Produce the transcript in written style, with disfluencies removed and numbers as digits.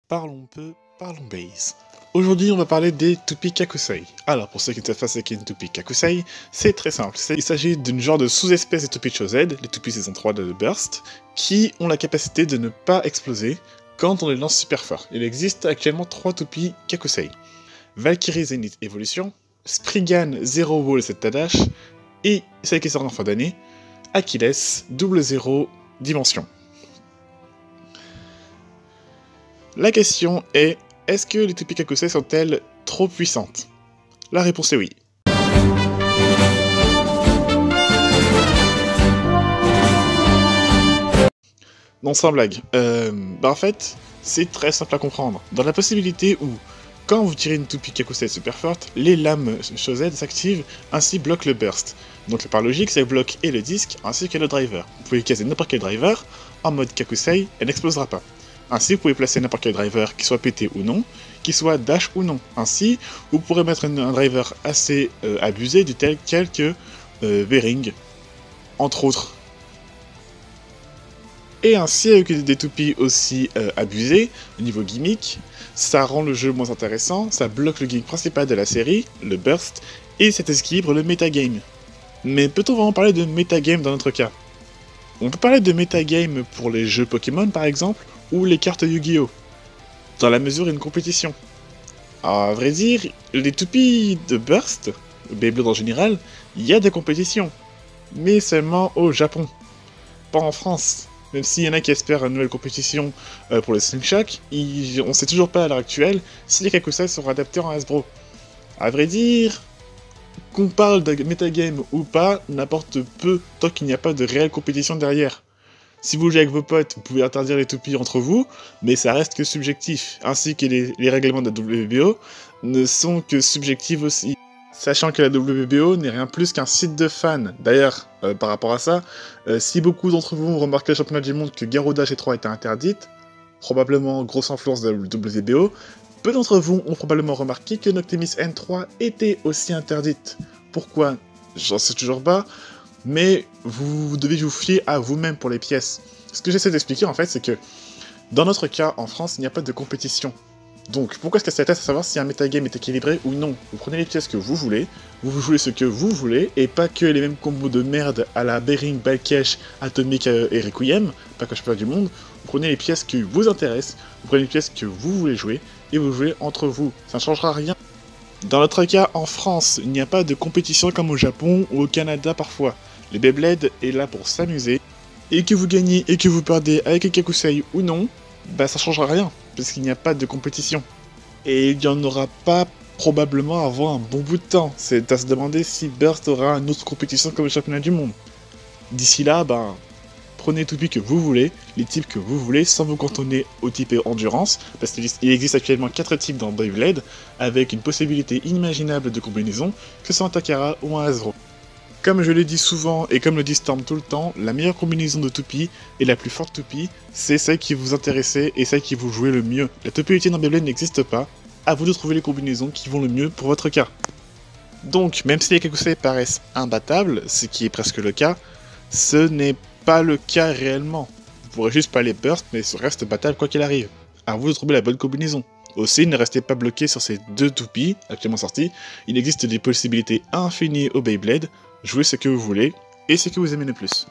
Parlons peu, parlons base. Aujourd'hui, on va parler des toupies Kakusei. Alors, pour ceux qui ne savent pas ce qu'est une toupie Kakusei, c'est très simple. Il s'agit d'une genre de sous-espèce des toupies Chosed, les toupies saison 3 de Burst, qui ont la capacité de ne pas exploser quand on les lance super fort. Il existe actuellement 3 toupies Kakusei. Valkyrie Zenith Evolution, Spriggan Zero Wall 7 Tadash, et celle qui sort en fin d'année, Achilles Double Zero Dimension. La question est-ce que les toupies Kakusei sont-elles trop puissantes? La réponse est oui. Non, sans blague. En fait, c'est très simple à comprendre. Dans la possibilité où, quand vous tirez une toupie Kakusei super forte, les lames Chosed s'activent, ainsi bloquent le burst. Donc par logique, ça bloque et le disque, ainsi que le driver. Vous pouvez caser n'importe quel driver, en mode Kakusei, elle n'explosera pas. Ainsi, vous pouvez placer n'importe quel driver, qui soit pété ou non, qui soit dash ou non. Ainsi, vous pourrez mettre un driver assez abusé, du tel quel que Bering, entre autres. Et ainsi, avec des toupies aussi abusées, au niveau gimmick, ça rend le jeu moins intéressant, ça bloque le gimmick principal de la série, le burst, et ça déséquilibre le metagame. Mais peut-on vraiment parler de metagame dans notre cas? On peut parler de metagame pour les jeux Pokémon par exemple, ou les cartes Yu-Gi-Oh! Dans la mesure d'une compétition. À vrai dire, les toupies de Burst, Beyblade en général, il y a des compétitions. Mais seulement au Japon. Pas en France. Même s'il y en a qui espèrent une nouvelle compétition pour le Slingshot, on sait toujours pas à l'heure actuelle si les Kakusei seront adaptés en Hasbro. À vrai dire, qu'on parle de metagame ou pas, n'importe peu tant qu'il n'y a pas de réelle compétition derrière. Si vous jouez avec vos potes, vous pouvez interdire les toupies entre vous, mais ça reste que subjectif, ainsi que les règlements de la WBO ne sont que subjectifs aussi. Sachant que la WBO n'est rien plus qu'un site de fans. D'ailleurs, par rapport à ça, si beaucoup d'entre vous ont remarqué le championnat du monde que Garuda G3 était interdite, probablement grosse influence de la WBO, peu d'entre vous ont probablement remarqué que Noctimus N3 était aussi interdite. Pourquoi? J'en sais toujours pas. Mais vous devez vous fier à vous-même pour les pièces. Ce que j'essaie d'expliquer en fait, c'est que dans notre cas, en France, il n'y a pas de compétition. Donc pourquoi est-ce que ça s'intéresse à savoir si un metagame est équilibré ou non? Vous prenez les pièces que vous voulez, vous jouez ce que vous voulez, et pas que les mêmes combos de merde à la Bering, Balkesh, Atomic et Requiem, pas que je parle du monde. Vous prenez les pièces qui vous intéressent, vous prenez les pièces que vous voulez jouer, et vous jouez entre vous. Ça ne changera rien. Dans notre cas, en France, il n'y a pas de compétition comme au Japon ou au Canada parfois. Les Beyblade est là pour s'amuser, et que vous gagnez et que vous perdez avec les Kakusei ou non, bah ça changera rien, parce qu'il n'y a pas de compétition. Et il n'y en aura pas probablement avant un bon bout de temps. C'est à se demander si Burst aura une autre compétition comme le championnat du monde. D'ici là, prenez les toupies que vous voulez, les types que vous voulez, sans vous cantonner au type endurance, parce qu'il existe actuellement 4 types dans Beyblade, avec une possibilité inimaginable de combinaison, que ce soit un Takara ou un Hasbro. Comme je l'ai dit souvent, et comme le dit Storm tout le temps, la meilleure combinaison de toupies, et la plus forte toupie, c'est celle qui vous intéressait et celle qui vous jouait le mieux. La toupie ultime dans Beyblade n'existe pas, à vous de trouver les combinaisons qui vont le mieux pour votre cas. Donc, même si les Kakusei paraissent imbattables, ce qui est presque le cas, ce n'est pas le cas réellement. Vous pourrez juste pas les burst, mais ce reste battable quoi qu'il arrive. À vous de trouver la bonne combinaison. Aussi, ne restez pas bloqué sur ces 2 toupies actuellement sorties, il existe des possibilités infinies au Beyblade, jouez ce que vous voulez, et ce que vous aimez le plus.